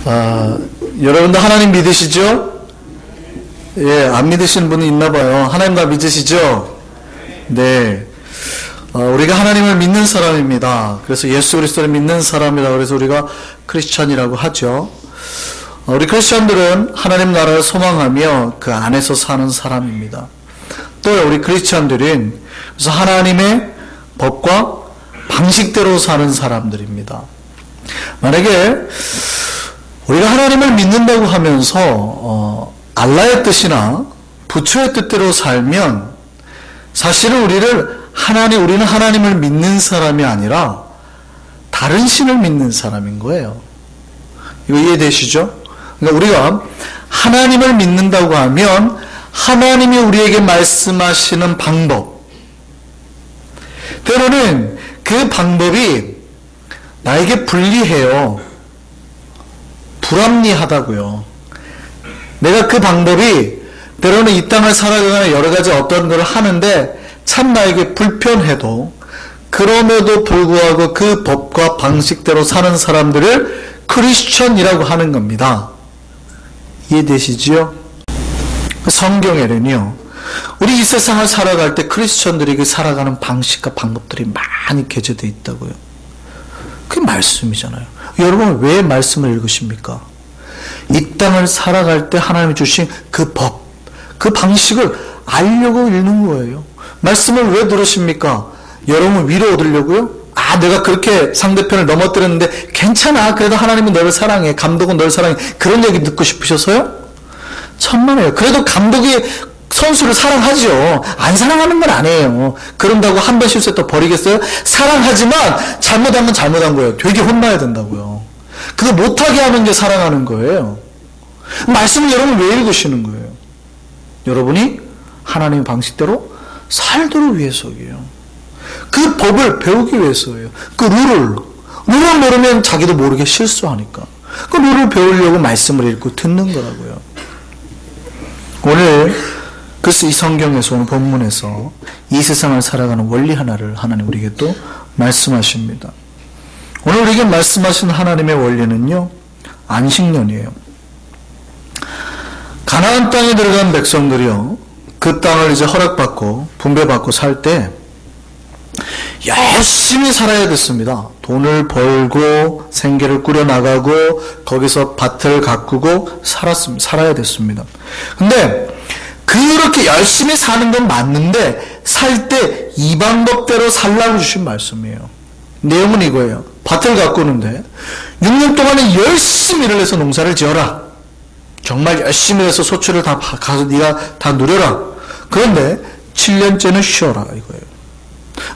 여러분들 하나님 믿으시죠? 예, 안 믿으시는 분이 있나 봐요. 하나님 다 믿으시죠? 네. 우리가 하나님을 믿는 사람입니다. 그래서 예수 그리스도를 믿는 사람이라 그래서 우리가 크리스찬이라고 하죠. 우리 크리스찬들은 하나님 나라를 소망하며 그 안에서 사는 사람입니다. 또 우리 크리스찬들은 그래서 하나님의 법과 방식대로 사는 사람들입니다. 만약에 우리가 하나님을 믿는다고 하면서 알라의 뜻이나 부처의 뜻대로 살면 사실은 우리는 하나님을 믿는 사람이 아니라 다른 신을 믿는 사람인 거예요. 이거 이해되시죠? 그러니까 우리가 하나님을 믿는다고 하면 하나님이 우리에게 말씀하시는 방법, 때로는 그 방법이 나에게 불리해요. 불합리하다고요. 내가 그 방법이 때로는 이 땅을 살아가는 여러 가지 어떤 걸 하는데 참 나에게 불편해도 그럼에도 불구하고 그 법과 방식대로 사는 사람들을 크리스천이라고 하는 겁니다. 이해되시지요? 성경에는요, 우리 이 세상을 살아갈 때 크리스천들에게 살아가는 방식과 방법들이 많이 게재되어 있다고요. 그게 말씀이잖아요. 여러분 왜 말씀을 읽으십니까? 이 땅을 살아갈 때 하나님이 주신 그 법, 그 방식을 알려고 읽는 거예요. 말씀을 왜 들으십니까? 여러분 위로 얻으려고요? 내가 그렇게 상대편을 넘어뜨렸는데 괜찮아. 그래도 하나님은 너를 사랑해. 감독은 너를 사랑해. 그런 얘기 듣고 싶으셔서요? 천만에요. 그래도 감독이 선수를 사랑하죠. 안 사랑하는 건 아니에요. 그런다고 한 번 실수했다 버리겠어요? 사랑하지만 잘못한 건 잘못한 거예요. 되게 혼나야 된다고요. 그거 못하게 하는 게 사랑하는 거예요. 말씀을 여러분 왜 읽으시는 거예요? 여러분이 하나님의 방식대로 살도록 위해서예요. 그 법을 배우기 위해서예요. 그 룰을 모르면 자기도 모르게 실수하니까 그 룰을 배우려고 말씀을 읽고 듣는 거라고요. 오늘 그래서 이 성경에서 오늘 본문에서 이 세상을 살아가는 원리 하나를 하나님 우리에게 또 말씀하십니다. 오늘 우리에게 말씀하신 하나님의 원리는요, 안식년이에요. 가나안 땅에 들어간 백성들이요, 그 땅을 이제 허락받고 분배받고 살 때 열심히 살아야 됐습니다. 돈을 벌고 생계를 꾸려나가고 거기서 밭을 가꾸고 살아야 됐습니다. 근데 그렇게 열심히 사는 건 맞는데 살 때 이 방법대로 살라고 주신 말씀이에요. 내용은 이거예요. 밭을 가꾸는데 6년 동안에 열심히 일을 해서 농사를 지어라. 정말 열심히 해서 소출을 다 가서 네가 다 누려라. 그런데 7년째는 쉬어라 이거예요.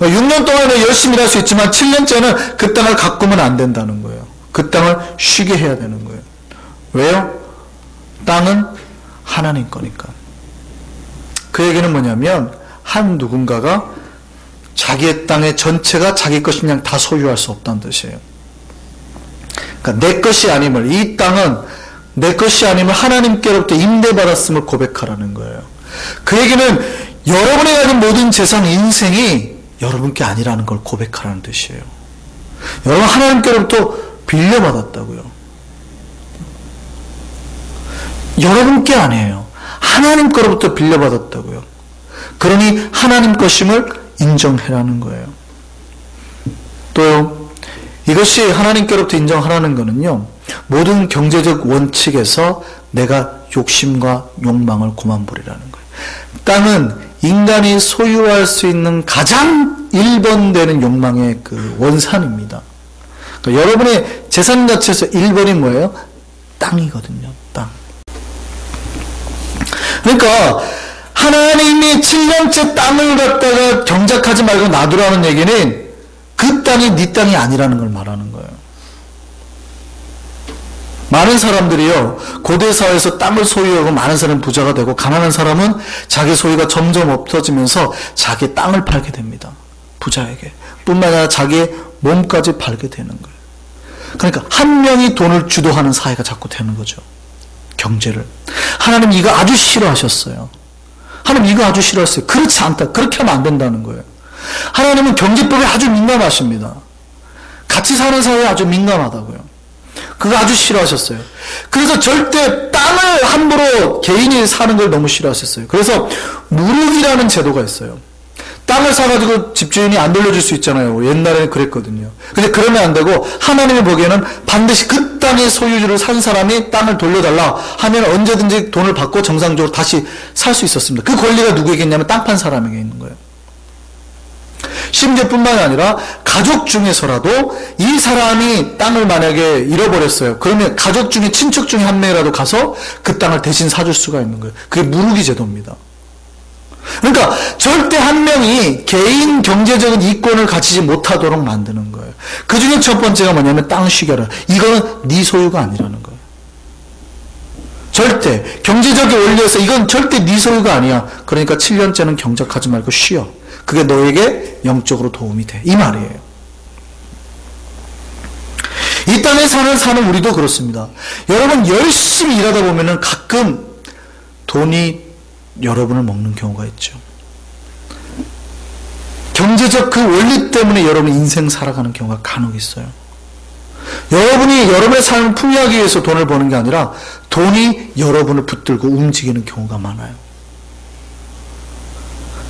6년 동안에 열심히 할 수 있지만 7년째는 그 땅을 가꾸면 안 된다는 거예요. 그 땅을 쉬게 해야 되는 거예요. 왜요? 땅은 하나님 거니까. 그 얘기는 뭐냐면 한 누군가가 자기의 땅의 전체가 자기 것이 그냥 다 소유할 수 없다는 뜻이에요. 그러니까 내 것이 아님을, 이 땅은 내 것이 아님을 하나님께로부터 임대받았음을 고백하라는 거예요. 그 얘기는 여러분이 가진 모든 재산, 인생이 여러분께 아니라는 걸 고백하라는 뜻이에요. 여러분 하나님께로부터 빌려받았다고요. 여러분께 아니에요. 하나님 거로부터 빌려받았다고요. 그러니 하나님 것임을 인정해라는 거예요. 또 이것이 하나님께로부터 인정하라는 거는요, 모든 경제적 원칙에서 내가 욕심과 욕망을 고만버리라는 거예요. 땅은 인간이 소유할 수 있는 가장 1번 되는 욕망의 그 원산입니다. 그러니까 여러분의 재산 가치에서 1번이 뭐예요? 땅이거든요. 땅. 그러니까 하나님이 7년째 땅을 갖다가 경작하지 말고 놔두라는 얘기는 그 땅이 네 땅이 아니라는 걸 말하는 거예요. 많은 사람들이요, 고대 사회에서 땅을 소유하고 많은 사람은 부자가 되고 가난한 사람은 자기 소유가 점점 없어지면서 자기 땅을 팔게 됩니다. 부자에게. 뿐만 아니라 자기의 몸까지 팔게 되는 거예요. 그러니까 한 명이 돈을 주도하는 사회가 자꾸 되는 거죠. 경제를. 하나님 이거 아주 싫어하셨어요. 하나님 이거 아주 싫어했어요. 그렇지 않다. 그렇게 하면 안 된다는 거예요. 하나님은 경제법에 아주 민감하십니다. 같이 사는 사회에 아주 민감하다고요. 그거 아주 싫어하셨어요. 그래서 절대 땅을 함부로 개인이 사는 걸 너무 싫어하셨어요. 그래서 무르기라는 제도가 있어요. 땅을 사가지고 집주인이 안 돌려줄 수 있잖아요. 옛날에는 그랬거든요. 근데 그러면 안 되고 하나님이 보기에는 반드시 그 땅의 소유주를 산 사람이 땅을 돌려달라 하면 언제든지 돈을 받고 정상적으로 다시 살 수 있었습니다. 그 권리가 누구에게 있냐면 땅 판 사람에게 있는 거예요. 심지어 뿐만이 아니라 가족 중에서라도 이 사람이 땅을 만약에 잃어버렸어요. 그러면 가족 중에 친척 중에 한 명이라도 가서 그 땅을 대신 사줄 수가 있는 거예요. 그게 무르기 제도입니다. 그러니까 절대 한 명이 개인 경제적인 이권을 가지지 못하도록 만드는 거예요. 그 중에 첫 번째가 뭐냐면 땅 쉬겨라. 이거는 네 소유가 아니라는 거예요. 절대 경제적인 원리에서 이건 절대 네 소유가 아니야. 그러니까 7년째는 경작하지 말고 쉬어. 그게 너에게 영적으로 도움이 돼. 이 말이에요. 이 땅에 사는 우리도 그렇습니다. 여러분 열심히 일하다 보면은 가끔 돈이 여러분을 먹는 경우가 있죠. 경제적 그 원리 때문에 여러분 인생 살아가는 경우가 간혹 있어요. 여러분이 여러분의 삶을 풍요하기 위해서 돈을 버는 게 아니라 돈이 여러분을 붙들고 움직이는 경우가 많아요.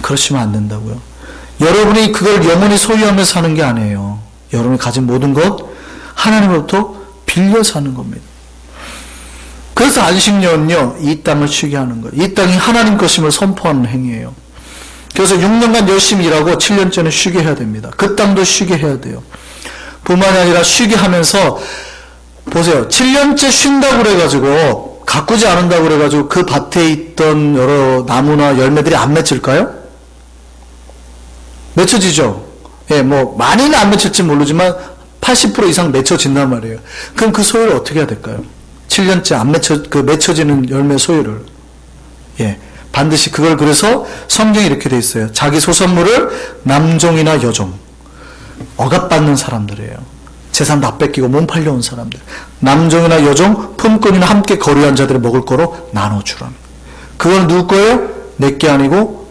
그러시면 안 된다고요. 여러분이 그걸 영원히 소유하며 사는 게 아니에요. 여러분이 가진 모든 것 하나님으로부터 빌려 사는 겁니다. 그래서 안식년은요, 이 땅을 쉬게 하는 거예요. 이 땅이 하나님 것임을 선포하는 행위예요. 그래서 6년간 열심히 일하고 7년째는 쉬게 해야 됩니다. 그 땅도 쉬게 해야 돼요. 뿐만이 아니라 쉬게 하면서 보세요. 7년째 쉰다고 그래가지고 가꾸지 않는다고 그래가지고 그 밭에 있던 여러 나무나 열매들이 안 맺힐까요? 맺혀지죠. 예, 뭐 많이는 안 맺힐지 모르지만 80% 이상 맺혀진단 말이에요. 그럼 그 소유를 어떻게 해야 될까요? 7년째 안 맺혀지는 열매 소유를. 예. 반드시 그걸 그래서 성경이 이렇게 돼 있어요. 자기 소산물을 남종이나 여종, 억압받는 사람들이에요. 재산 다 뺏기고 몸 팔려온 사람들. 남종이나 여종, 품꾼이나 함께 거류한 자들이 먹을 거로 나눠주라는. 그건 누구 거예요? 내게 아니고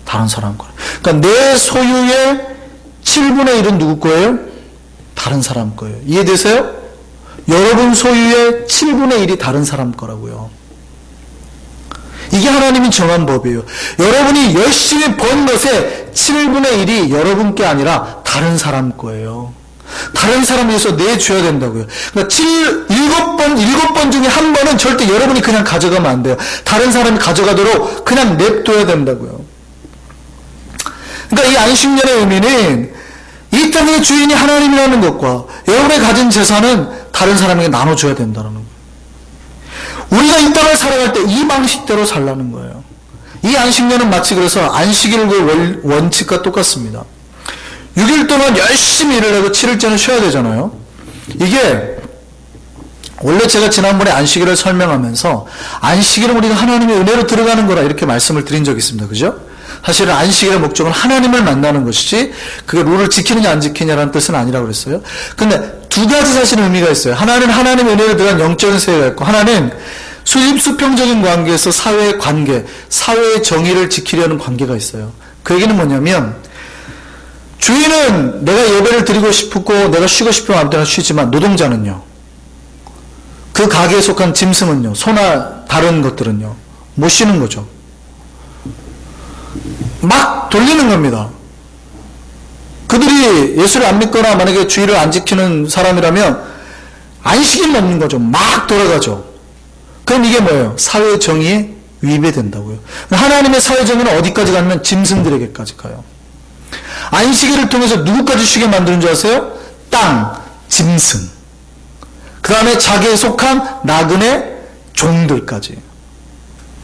다른 사람 거예요. 그러니까 내 소유의 7분의 1은 누구 거예요? 다른 사람 거예요. 이해되세요? 여러분 소유의 7분의 1이 다른 사람 거라고요. 이게 하나님이 정한 법이에요. 여러분이 열심히 번 것의 7분의 1이 여러분께 아니라 다른 사람 거예요. 다른 사람을 위해서 내줘야 된다고요. 그러니까 7번 중에 한 번은 절대 여러분이 그냥 가져가면 안 돼요. 다른 사람이 가져가도록 그냥 냅둬야 된다고요. 그러니까 이 안식년의 의미는 이 땅의 주인이 하나님이라는 것과 여러분이 가진 재산은 다른 사람에게 나눠줘야 된다는 거예요. 우리가 이 땅을 살아갈 때 이 방식대로 살라는 거예요. 이 안식년은 마치 그래서 안식일의 원칙과 똑같습니다. 6일 동안 열심히 일을 하고 7일째는 쉬어야 되잖아요. 이게 원래 제가 지난번에 안식일을 설명하면서 안식일은 우리가 하나님의 은혜로 들어가는 거라 이렇게 말씀을 드린 적이 있습니다. 그죠? 사실은 안식일의 목적은 하나님을 만나는 것이지 그게 룰을 지키느냐 안 지키냐라는 뜻은 아니라고 그랬어요. 근데 두 가지 사실 의미가 있어요. 하나는 하나님의 은혜로 들어간 영적인 세계가 있고 하나는 수평적인 관계에서 사회의 관계, 사회의 정의를 지키려는 관계가 있어요. 그 얘기는 뭐냐면 주인은 내가 예배를 드리고 싶고 내가 쉬고 싶으면 아무 때나 쉬지만 노동자는요. 그 가게에 속한 짐승은요. 소나 다른 것들은요. 못 쉬는 거죠. 막 돌리는 겁니다. 그들이 예수를 안 믿거나 만약에 주의를 안 지키는 사람이라면 안식일 넘는 거죠. 막 돌아가죠. 그럼 이게 뭐예요? 사회 정의에 위배된다고요. 하나님의 사회 정의는 어디까지 가냐면 짐승들에게까지 가요. 안식일을 통해서 누구까지 쉬게 만드는 줄 아세요? 땅, 짐승. 그 다음에 자기에 속한 나그네 종들까지.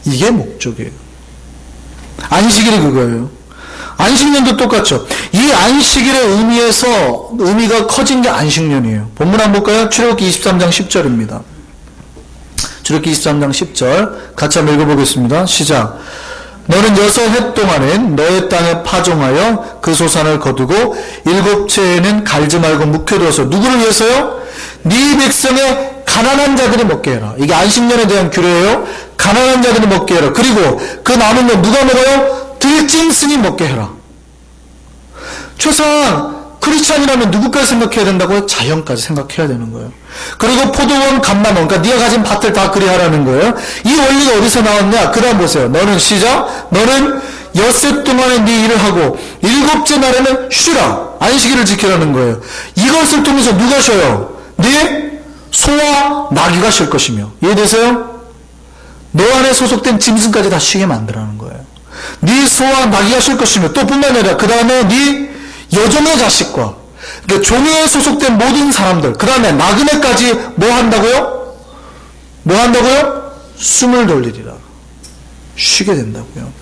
이게 목적이에요. 안식일이 그거예요. 안식년도 똑같죠. 이 안식일의 의미가 커진 게 안식년이에요. 본문 한번 볼까요? 출애굽기 23장 10절입니다. 출애굽기 23장 10절 같이 한번 읽어보겠습니다. 시작. 너는 6해 동안은 너의 땅에 파종하여 그 소산을 거두고 7채에는 갈지 말고 묵혀두어서 누구를 위해서요? 네 백성의 가난한 자들이 먹게 해라. 이게 안식년에 대한 규례예요. 가난한 자들이 먹게 해라. 그리고 그 남은 거 누가 먹어요? 들짐승이 먹게 해라. 최소한 크리스찬이라면 누구까지 생각해야 된다고요? 자연까지 생각해야 되는 거예요. 그리고 포도원, 감람원, 그러니까 네가 가진 밭을 다 그리 하라는 거예요. 이 원리가 어디서 나왔냐? 그 다음 보세요. 너는 시작. 너는 엿새 동안에 네 일을 하고 일곱째 날에는 쉬라. 안식일을 지키라는 거예요. 이것을 통해서 누가 쉬어요? 네 소와 나귀가 쉴 것이며. 이해되세요? 너 안에 소속된 짐승까지 다 쉬게 만들라는 거예요. 네 소와 나귀가 쉴 것이며 또 뿐만 아니라 그 다음에 네 여종의 자식과 그러니까 종에 소속된 모든 사람들 그 다음에 나그네까지 뭐 한다고요? 뭐 한다고요? 숨을 돌리리라. 쉬게 된다고요.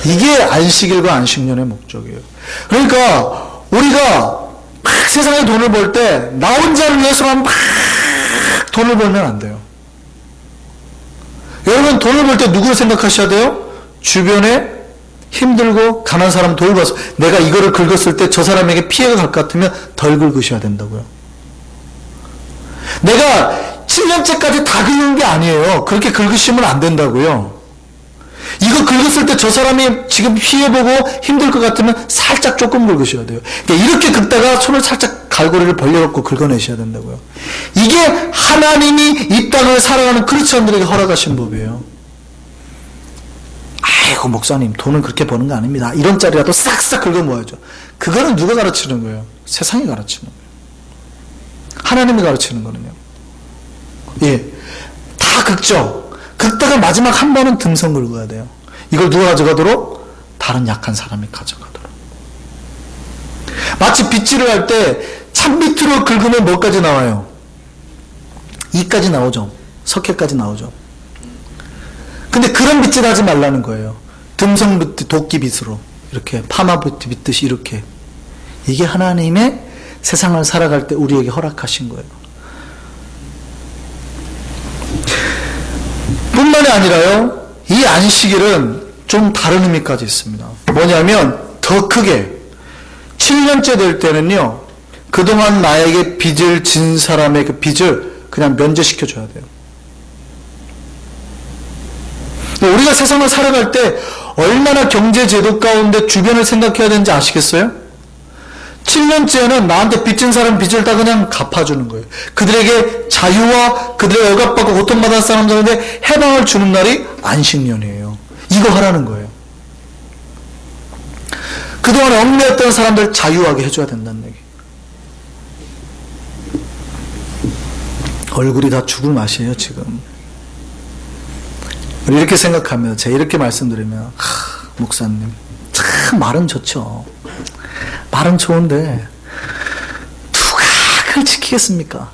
이게 안식일과 안식년의 목적이에요. 그러니까 우리가 막 세상에 돈을 벌 때 나 혼자를 위해서만 막 돈을 벌면 안 돼요. 여러분 돈을 벌 때 누구를 생각하셔야 돼요? 주변에 힘들고 가난한 사람 돌봐서 내가 이거를 긁었을 때 저 사람에게 피해가 갈 것 같으면 덜 긁으셔야 된다고요. 내가 7년째까지 다 긁는 게 아니에요. 그렇게 긁으시면 안 된다고요. 이거 긁었을 때 저 사람이 지금 피해보고 힘들 것 같으면 살짝 조금 긁으셔야 돼요. 그러니까 이렇게 긁다가 손을 살짝 갈고리를 벌려갖고 긁어내셔야 된다고요. 이게 하나님이 이 땅을 살아가는 크리스천들에게 허락하신 법이에요. 아이고 목사님 돈은 그렇게 버는 거 아닙니다. 이런 짜리라도 싹싹 긁어 모아야죠. 그거는 누가 가르치는 거예요? 세상이 가르치는 거예요. 하나님이 가르치는 거는요. 예, 다 긁죠. 긁다가 마지막 한 번은 듬성 긁어야 돼요. 이걸 누가 가져가도록? 다른 약한 사람이 가져가도록. 마치 빗질을 할 때 찬빗으로 긁으면 뭐까지 나와요? 이까지 나오죠. 석회까지 나오죠. 근데 그런 빗질 하지 말라는 거예요. 듬성빗, 도끼빗으로 이렇게 파마빗 빗듯이 이렇게. 이게 하나님의 세상을 살아갈 때 우리에게 허락하신 거예요. 뿐만이 아니라요, 이 안식일은 좀 다른 의미까지 있습니다. 뭐냐면 더 크게 7년째 될 때는요, 그동안 나에게 빚을 진 사람의 그 빚을 그냥 면제시켜줘야 돼요. 우리가 세상을 살아갈 때 얼마나 경제제도 가운데 주변을 생각해야 되는지 아시겠어요? 7년째는 나한테 빚진 사람 빚을 다 그냥 갚아주는 거예요. 그들에게 자유와 그들의 억압받고 고통받은 사람들한테 해방을 주는 날이 안식년이에요. 이거 하라는 거예요. 그동안 얽매였던 사람들 자유하게 해줘야 된다는 얘기. 얼굴이 다 죽을 맛이에요 지금. 이렇게 생각하면 제가 이렇게 말씀드리면 목사님 참 말은 좋죠. 말은 좋은데 누가 그걸 지키겠습니까?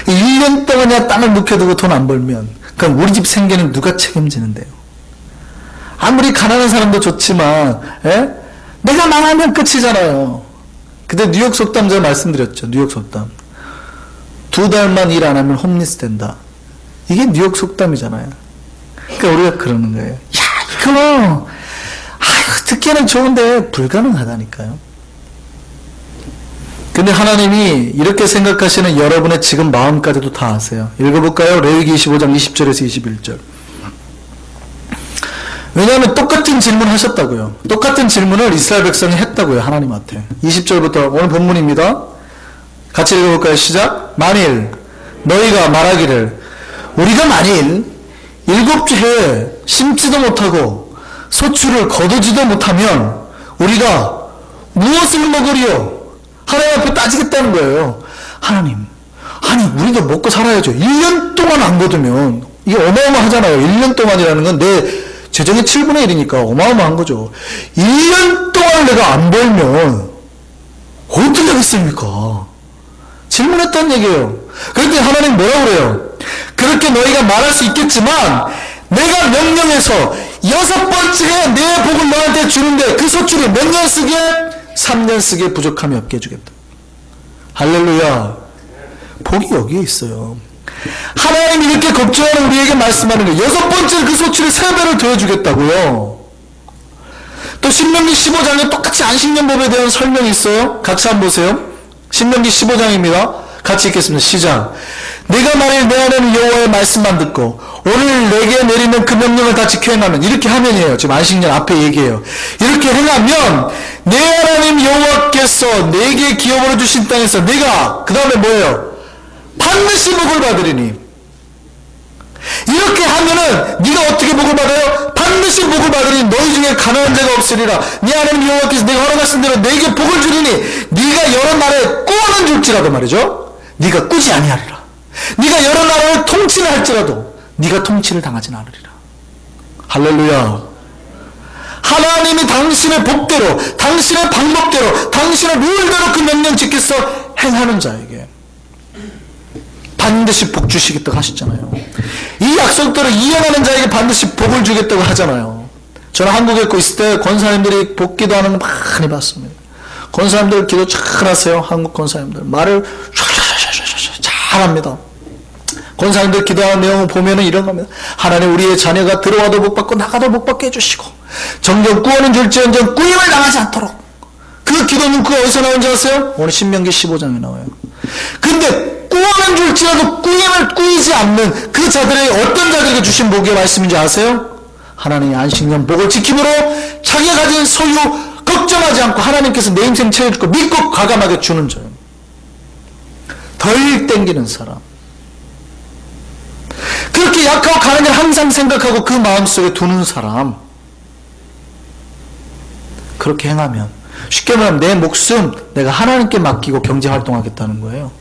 1년 동안이야 땅을 묵혀두고 돈 안 벌면 그럼 우리 집 생계는 누가 책임지는데요? 아무리 가난한 사람도 좋지만 내가 망하면 끝이잖아요. 그때 뉴욕 속담 제가 말씀드렸죠. 뉴욕 속담 2달만 일 안 하면 홈리스 된다. 이게 뉴욕 속담이잖아요. 그러니까 우리가 그러는 거예요. 야 이거 듣기에는 좋은데 불가능하다니까요. 근데 하나님이 이렇게 생각하시는 여러분의 지금 마음까지도 다 아세요. 읽어볼까요? 레위기 25장 20절에서 21절. 왜냐하면 똑같은 질문 하셨다고요. 똑같은 질문을 이스라엘 백성이 했다고요. 하나님한테. 20절부터 오늘 본문입니다. 같이 읽어볼까요? 시작. 만일 너희가 말하기를 우리가 만일 7째 해에 심지도 못하고 소출을 거두지도 못하면 우리가 무엇을 먹으리요? 하나님 앞에 따지겠다는 거예요. 하나님, 아니 우리도 먹고 살아야죠. 1년 동안 안 거두면 이게 어마어마하잖아요. 1년 동안이라는 건 내 재정의 7분의 1이니까 어마어마한 거죠. 1년 동안 내가 안 벌면 어떻게 하겠습니까? 질문했다는 얘기예요. 그런데 하나님 뭐라고 그래요? 그렇게 너희가 말할 수 있겠지만 내가 명령해서 6번째에 내 복을 너한테 주는데 그 소출이 몇 년 쓰게? 3년 쓰게 부족함이 없게 해주겠다. 할렐루야. 복이 여기에 있어요. 하나님이 이렇게 걱정하는 우리에게 말씀하는 거예요. 6번째 그 소출이 3배를 더해주겠다고요. 또 신명기 15장에 똑같이 안식년법에 대한 설명이 있어요. 같이 한번 보세요. 신명기 15장입니다. 같이 읽겠습니다. 시작. 내가 만일 내 안에는 여호와의 말씀만 듣고 오늘 내게 내리는 그 명령을 다 지켜 행하면, 이렇게 하면이에요. 지금 안식년 앞에 얘기해요. 이렇게 행하면 내 하나님 여호와께서 내게 기업으로 주신 땅에서 내가 그 다음에 뭐예요? 반드시 복을 받으리니. 이렇게 하면은 네가 어떻게 복을 받아요? 반드시 복을 받으리니 너희 중에 가난한 자가 없으리라. 네 하나님 여호와께서 내가 허락하신 대로 내게 복을 주리니 네가 여러 나라에 꾸어는 줄지라도 말이죠. 네가 꾸지 아니하리라. 네가 여러 나라를 통치를 할지라도 네가 통치를 당하지는 않으리라. 할렐루야. 하나님이 당신의 법대로, 당신의 방법대로, 당신의 룰대로 그 명령 지켜서 행하는 자에게 반드시 복 주시겠다고 하셨잖아요. 이 약속대로 이행하는 자에게 반드시 복을 주겠다고 하잖아요. 저는 한국에 있을 때 권사님들이 복 기도하는 거 많이 봤습니다. 권사님들 기도 잘하세요. 한국 권사님들 말을 잘합니다. 권사님들 기도하는 내용을 보면은 이런 겁니다. 하나님, 우리의 자녀가 들어와도 복 받고 나가도 복 받게 해주시고 정녕 꾸어는 줄지언정 꾸임을 당하지 않도록. 그 기도는 그 어디서 나온지 아세요? 오늘 신명기 15장에 나와요. 근데 꾸어는 줄지라도 꾸임을 꾸이지 않는 그 자들의 어떤 자들에게 주신 복의 말씀인지 아세요? 하나님의 안식년 복을 지킴으로 자기가 가진 소유 걱정하지 않고 하나님께서 내 인생 채워줄 거 믿고 과감하게 주는 자예요. 덜 땡기는 사람. 그렇게 약하고 가는 일 항상 생각하고 그 마음속에 두는 사람. 그렇게 행하면 쉽게 말하면 내 목숨 내가 하나님께 맡기고 경제활동하겠다는 거예요.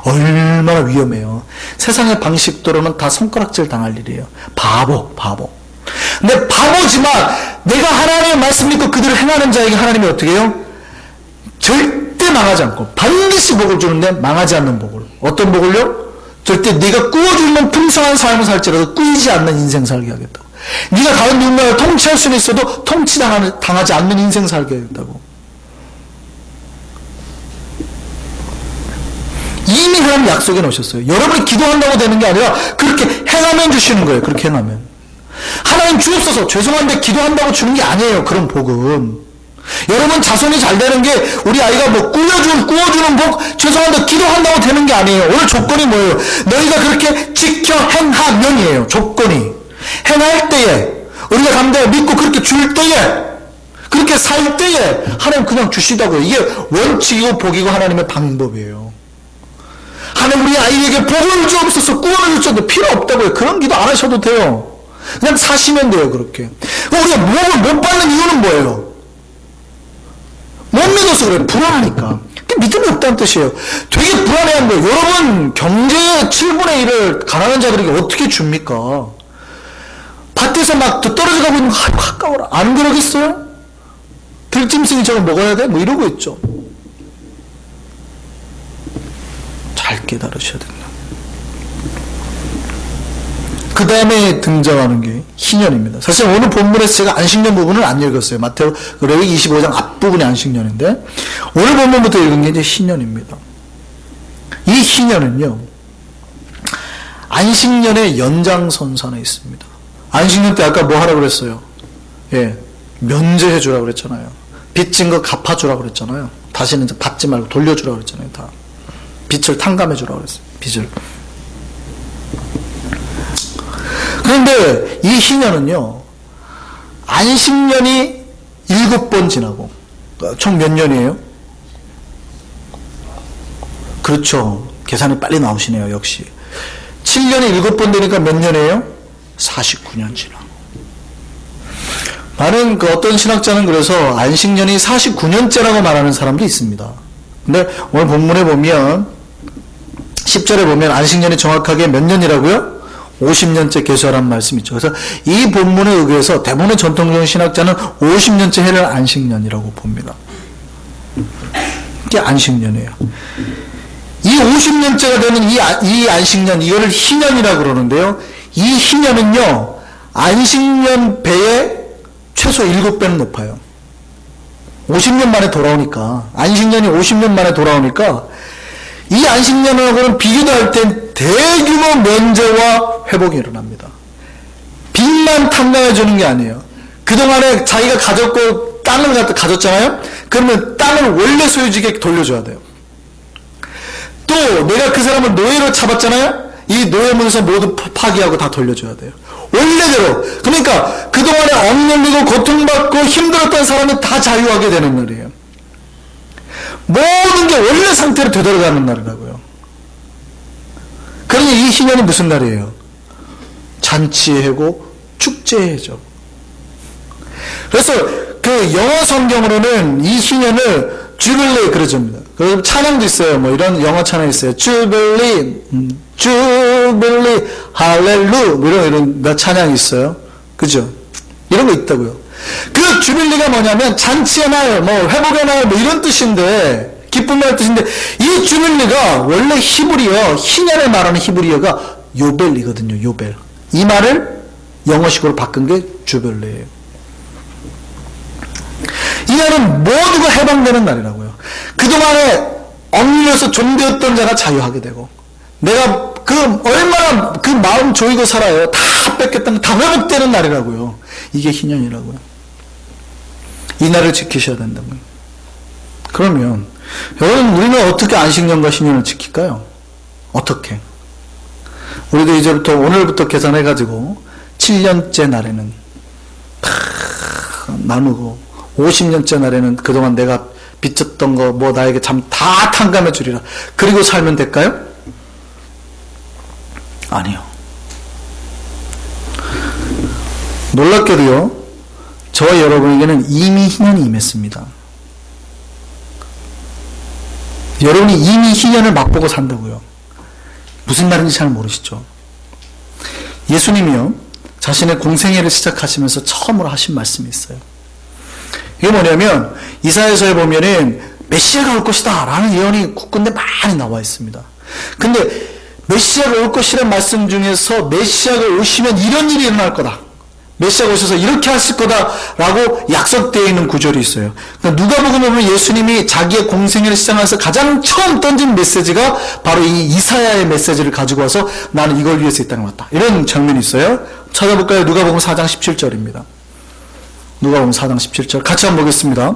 얼마나 위험해요. 세상의 방식대로는 다 손가락질 당할 일이에요. 바보. 근데 바보지만 내가 하나님의 말씀 믿고 그들을 행하는 자에게 하나님이 어떻게 해요? 절대 망하지 않고 반드시 복을 주는데 망하지 않는 복을. 어떤 복을요? 절대 네가 꾸어주는 풍성한 삶을 살지라도 꾸이지 않는 인생 살게 하겠다고. 네가 다른 누군가를 통치할 수는 있어도 통치당하지 않는 인생 살게 하겠다고. 이미 하나님 약속해 놓으셨어요. 여러분이 기도한다고 되는 게 아니라 그렇게 행하면 주시는 거예요. 그렇게 행하면. 하나님 주옵소서, 죄송한데 기도한다고 주는 게 아니에요. 그런 복은. 여러분 자손이 잘 되는 게 우리 아이가 뭐 꾸어주는 복, 죄송한데 기도한다고 되는 게 아니에요. 오늘 조건이 뭐예요? 너희가 그렇게 지켜 행하면이에요. 조건이. 행할 때에, 우리가 감당해 믿고 그렇게 줄 때에, 그렇게 살 때에 하나님 그냥 주시다고요. 이게 원칙이고 복이고 하나님의 방법이에요. 하나님 우리 아이에게 복을 주옵소서, 꾸어는 줄지라도 필요 없다고요. 그런 기도 안 하셔도 돼요. 그냥 사시면 돼요. 그렇게. 우리가 복을 못 받는 이유는 뭐예요? 못 믿어서 그래요. 불안하니까. 믿음이 없다는 뜻이에요. 되게 불안해한 거예요. 여러분 경제의 7분의 1을 가난한 자들에게 어떻게 줍니까? 밭에서 막 떨어져 가고 있는 거 아까워라. 안 그러겠어요? 들짐승이 저걸 먹어야 돼? 뭐 이러고 있죠. 잘 깨달으셔야 된다. 그 다음에 등장하는 게 희년입니다. 사실 오늘 본문에서 제가 안식년 부분을 안 읽었어요. 마태오 레위기 25장 앞부분의 안식년인데 오늘 본문부터 읽은 게 이제 희년입니다. 이 희년은요, 안식년의 연장선상에 있습니다. 안식년 때 아까 뭐 하라고 그랬어요? 예, 면제해 주라고 그랬잖아요. 빚진 거 갚아주라고 그랬잖아요. 다시는 이제 받지 말고 돌려주라고 그랬잖아요. 다 빚을 탕감해 주라고 그랬어요. 빚을. 그런데 이 희년은요, 안식년이 7번 지나고, 총 몇 년이에요? 그렇죠. 계산이 빨리 나오시네요. 역시 7년이 7번 되니까 몇 년이에요? 49년 지나고. 많은 어떤 신학자는 그래서 안식년이 49년째라고 말하는 사람도 있습니다. 근데 오늘 본문에 보면 10절에 보면 안식년이 정확하게 몇 년이라고요? 50년째 계수하라는 말씀이 있죠. 그래서 이 본문에 의해서 대부분의 전통적인 신학자는 50년째 해를 안식년이라고 봅니다. 이게 안식년이에요. 이 50년째가 되는 이 안식년, 이거를 희년이라고 그러는데요. 이 희년은요, 안식년 배에 최소 7배는 높아요. 50년 만에 돌아오니까, 안식년이 50년 만에 돌아오니까, 이 안식년하고는 비교도 할 땐 대규모 면제와 회복이 일어납니다. 빚만 탕감해 주는 게 아니에요. 그동안에 자기가 가졌고 땅을 가졌잖아요. 그러면 땅을 원래 소유주에게 돌려줘야 돼요. 또 내가 그 사람을 노예로 잡았잖아요. 이 노예문서 모두 파기하고 다 돌려줘야 돼요. 원래대로. 그러니까 그동안에 억눌리고 고통받고 힘들었던 사람은 다 자유하게 되는 날이에요. 모든 게 원래 상태로 되돌아가는 날이라고요. 그러니 이 희년이 무슨 날이에요? 잔치의 해고 축제의 해죠. 그래서 그 영어 성경으로는 이 희년을 주빌리 그러줍니다. 그리고 찬양도 있어요. 뭐 이런 영어 찬양 있어요. 주빌리, 주빌리, 할렐루 이런 찬양이 있어요. 그죠? 이런 거 있다고요. 그 주빌리가 뭐냐면 잔치의 날, 뭐 회복의 날, 뭐 이런 뜻인데, 기쁨의 뜻인데, 이 주빌리가 원래 히브리어, 희년을 말하는 히브리어가 요벨이거든요. 요벨. 이 말을 영어식으로 바꾼 게 주빌리예요. 이 날은 모두가 해방되는 날이라고요. 그동안에 억눌려서 종되었던 자가 자유하게 되고, 내가 얼마나 그 마음 조이고 살아요. 다 뺏겼던 거 다 회복되는 날이라고요. 이게 희년이라고요. 이 날을 지키셔야 된다고요. 그러면 여러분, 우리는 어떻게 안식년과 희년을 지킬까요? 어떻게? 우리도 이제부터 오늘부터 계산해가지고 7년째 날에는 다 나누고 50년째 날에는 그동안 내가 빚졌던 거 뭐 나에게 참 다 탕감해 주리라. 그리고 살면 될까요? 아니요. 놀랍게도요, 저와 여러분에게는 이미 희년이 임했습니다. 여러분이 이미 희년을 맛보고 산다고요. 무슨 말인지 잘 모르시죠? 예수님이요, 자신의 공생애를 시작하시면서 처음으로 하신 말씀이 있어요. 이게 뭐냐면, 이사야서에 보면은 메시아가 올 것이다 라는 예언이 굳건데 많이 나와 있습니다. 근데 메시아가 올 것이라는 말씀 중에서 메시아가 오시면 이런 일이 일어날 거다, 메시아가 오셔서 이렇게 하실 거다라고 약속되어 있는 구절이 있어요. 그러니까 누가복음에 보면 예수님이 자기의 공생애를 시작하면서 가장 처음 던진 메시지가 바로 이 이사야의 메시지를 가지고 와서 나는 이걸 위해서 이 땅에 왔다, 이런 장면이 있어요. 찾아볼까요? 누가복음 4장 17절입니다. 누가복음 4장 17절 같이 한번 보겠습니다.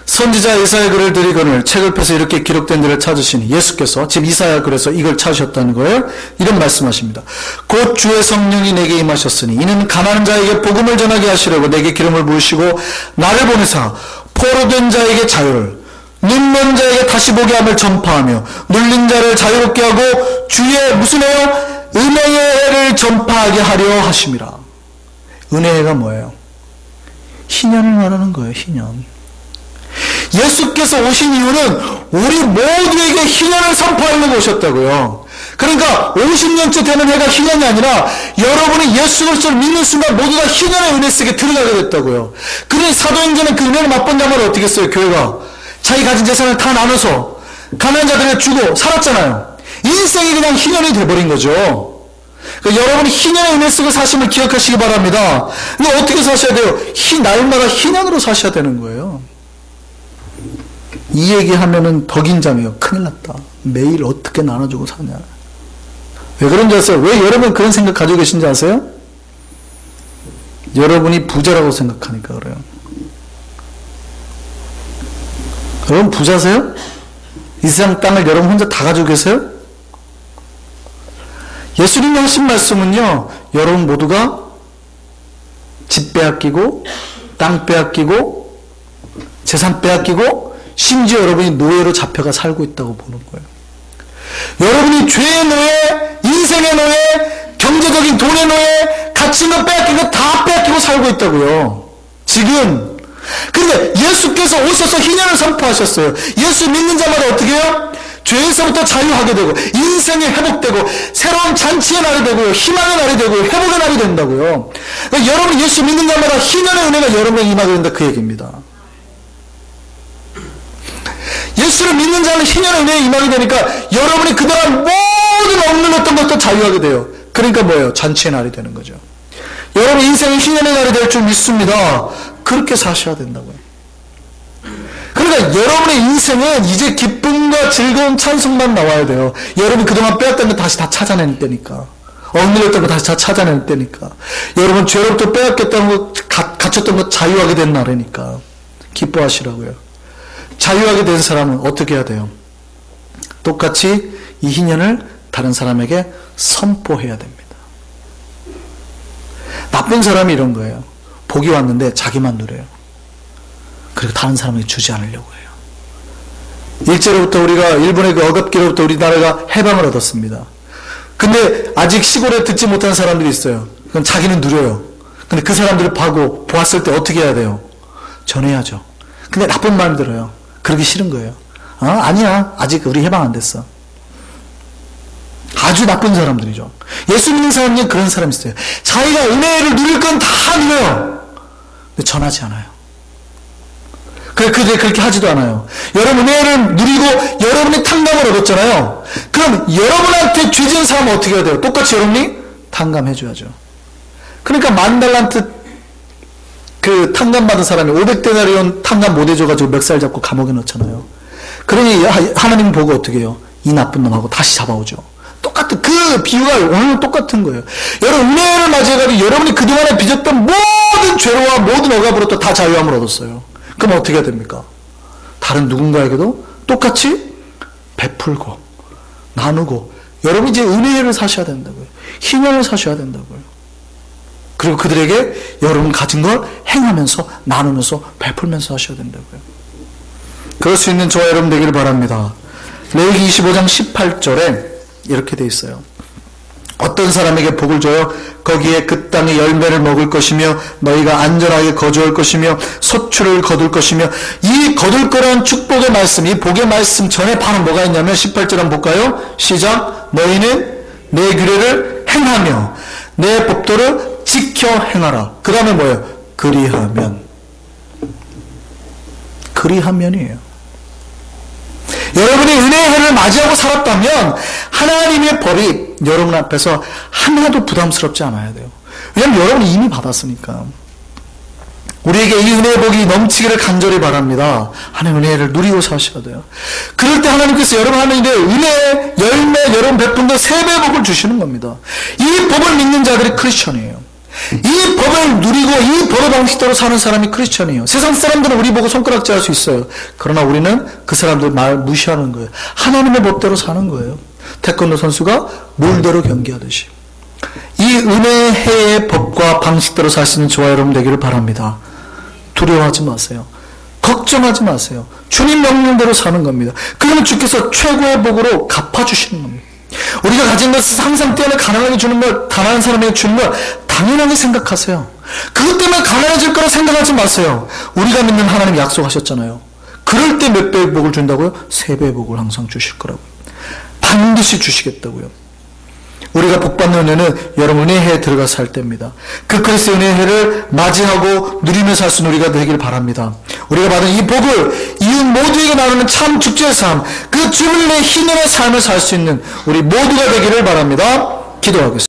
선지자 이사야 글을 드리거늘 책을 펴서 이렇게 기록된 데를 찾으시니, 예수께서 지금 이사야 글에서 이걸 찾으셨다는 거예요. 이런 말씀하십니다. 곧 주의 성령이 내게 임하셨으니 이는 가난한 자에게 복음을 전하게 하시려고 내게 기름을 부으시고 나를 보내사 포로된 자에게 자유를, 눈먼 자에게 다시 보게 함을 전파하며 눌린 자를 자유롭게 하고 주의 무슨 해요? 은혜의 해를 전파하게 하려 하심이라. 은혜의 해가 뭐예요? 희년을 말하는 거예요. 희년. 예수께서 오신 이유는 우리 모두에게 희년을 선포하려고 오셨다고요. 그러니까 50년째 되는 해가 희년이 아니라 여러분이 예수 그리스도를 믿는 순간 모두 다 희년의 은혜 속에 들어가게 됐다고요. 그러니 사도행전은 그 은혜를 맛본 자마다 어떻게 했어요? 교회가 자기 가진 재산을 다 나눠서 가난한 자들에게 주고 살았잖아요. 인생이 그냥 희년이 돼버린 거죠. 그러니까 여러분이 희년의 은혜 속에 사심을 기억하시기 바랍니다. 근데 어떻게 사셔야 돼요? 날마다 희년으로 사셔야 되는 거예요. 이 얘기하면은 더 긴장해요. 큰일 났다. 매일 어떻게 나눠주고 사냐. 왜 그런지 아세요? 왜 여러분 그런 생각 가지고 계신지 아세요? 여러분이 부자라고 생각하니까 그래요. 여러분 부자세요? 이 세상 땅을 여러분 혼자 다 가지고 계세요? 예수님이 하신 말씀은요, 여러분 모두가 집 빼앗기고 땅 빼앗기고 재산 빼앗기고 심지어 여러분이 노예로 잡혀가 살고 있다고 보는 거예요. 여러분이 죄의 노예, 인생의 노예, 경제적인 돈의 노예, 갇힌 거 빼앗긴 거 다 빼앗기고 살고 있다고요. 지금. 근데 예수께서 오셔서 희년을 선포하셨어요. 예수 믿는 자마다 어떻게 해요? 죄에서부터 자유하게 되고 인생이 회복되고 새로운 잔치의 날이 되고요, 희망의 날이 되고요, 회복의 날이 된다고요. 그러니까 여러분이 예수 믿는 자마다 희년의 은혜가 여러분에게 임하게 된다, 그 얘기입니다. 예수를 믿는 자는 희년의 은혜에 임하게 되니까 여러분이 그동안 모든 억눌렸던 것도 자유하게 돼요. 그러니까 뭐예요? 잔치의 날이 되는 거죠. 여러분 인생은 희년의 날이 될 줄 믿습니다. 그렇게 사셔야 된다고요. 그러니까 여러분의 인생은 이제 기쁨과 즐거운 찬송만 나와야 돼요. 여러분 그동안 빼앗던 거 다시 다 찾아낼 때니까. 억눌렸던 거 다시 다 찾아낼 때니까. 여러분 죄로부터 빼앗겼던 거, 갇혔던 거 자유하게 된 날이니까. 기뻐하시라고요. 자유하게 된 사람은 어떻게 해야 돼요? 똑같이 이 희년을 다른 사람에게 선포해야 됩니다. 나쁜 사람이 이런 거예요. 복이 왔는데 자기만 누려요. 그리고 다른 사람에게 주지 않으려고 해요. 일제로부터 우리가 일본의 그 억압기로부터 우리나라가 해방을 얻었습니다. 근데 아직 시골에 듣지 못한 사람들이 있어요. 그건 자기는 누려요. 근데 그 사람들을 보았을 때 어떻게 해야 돼요? 전해야죠. 근데 나쁜 마음 들어요. 그러기 싫은 거예요. 아니야. 아직 우리 해방 안 됐어. 아주 나쁜 사람들이죠. 예수 믿는 사람 중에 그런 사람이 있어요. 자기가 은혜를 누릴 건 다 누려요. 근데 전하지 않아요. 그렇게 하지도 않아요. 여러분 은혜를 누리고 여러분이 탕감을 얻었잖아요. 그럼 여러분한테 죄진 사람은 어떻게 해야 돼요? 똑같이 여러분이 탕감해줘야죠. 그러니까 $10,000 그 탕감 받은 사람이 500데나리온 탕감 못 해줘가지고 멱살 잡고 감옥에 넣잖아요. 그러니 하나님 보고 어떻게 해요? 이 나쁜 놈하고 다시 잡아오죠. 똑같은 그 비유가 오늘 똑같은 거예요. 여러분 은혜를 맞이해가지고 여러분이 그동안에 빚었던 모든 죄로와 모든 억압으로부터 다 자유함을 얻었어요. 그럼 어떻게 해야 됩니까? 다른 누군가에게도 똑같이 베풀고 나누고 여러분이 이제 은혜를 사셔야 된다고요. 희년을 사셔야 된다고요. 그리고 그들에게 여러분 가진 걸 행하면서 나누면서 베풀면서 하셔야 된다고요. 그럴 수 있는 저와 여러분 되기를 바랍니다. 레위기 25장 18절에 이렇게 돼 있어요. 어떤 사람에게 복을 줘요? 거기에 그 땅의 열매를 먹을 것이며 너희가 안전하게 거주할 것이며 소출을 거둘 것이며 이 거둘 거라는 축복의 말씀, 이 복의 말씀 전에 바로 뭐가 있냐면 18절 한번 볼까요? 시작. 너희는 내 규례를 행하며 내 법도를 지켜 행하라. 그 다음에 뭐예요? 그리하면이에요. 여러분이 은혜의 해를 맞이하고 살았다면 하나님의 법이 여러분 앞에서 하나도 부담스럽지 않아야 돼요. 왜냐하면 여러분이 이미 받았으니까. 우리에게 이 은혜의 복이 넘치기를 간절히 바랍니다. 하나님의 은혜를 누리고 사셔야 돼요. 그럴 때 하나님께서 여러분 하나님의 은혜, 열매, 여러분 베푼 세 배 복을 주시는 겁니다. 이 법을 믿는 자들이 크리스천이에요. 이 법을 누리고 이 법의 방식대로 사는 사람이 크리스천이에요. 세상 사람들은 우리 보고 손가락질 할 수 있어요. 그러나 우리는 그 사람들 말 무시하는 거예요. 하나님의 법대로 사는 거예요. 태권도 선수가 물대로 경기하듯이. 이 은혜의 해의 법과 방식대로 사시는 저와 여러분 되기를 바랍니다. 두려워하지 마세요. 걱정하지 마세요. 주님 명령대로 사는 겁니다. 그러면 주께서 최고의 복으로 갚아주시는 겁니다. 우리가 가진 것을 항상 뛰어나 가난하게 주는 걸, 가난한 사람에게 주는 걸 당연하게 생각하세요. 그것 때문에 가난해질 거라 생각하지 마세요. 우리가 믿는 하나님 약속하셨잖아요. 그럴 때 몇 배의 복을 준다고요? 3배의 복을 항상 주실 거라고요. 반드시 주시겠다고요. 우리가 복받는 은혜는 여러분 은혜의 해에 들어가 살 때입니다. 그 그리스도의 은혜의 해를 맞이하고 누리며 살 수 있는 우리가 되길 바랍니다. 우리가 받은 이 복을 이웃 모두에게 나누는 참 축제의 삶, 그 주님의 희년의 삶을 살 수 있는 우리 모두가 되기를 바랍니다. 기도하겠습니다.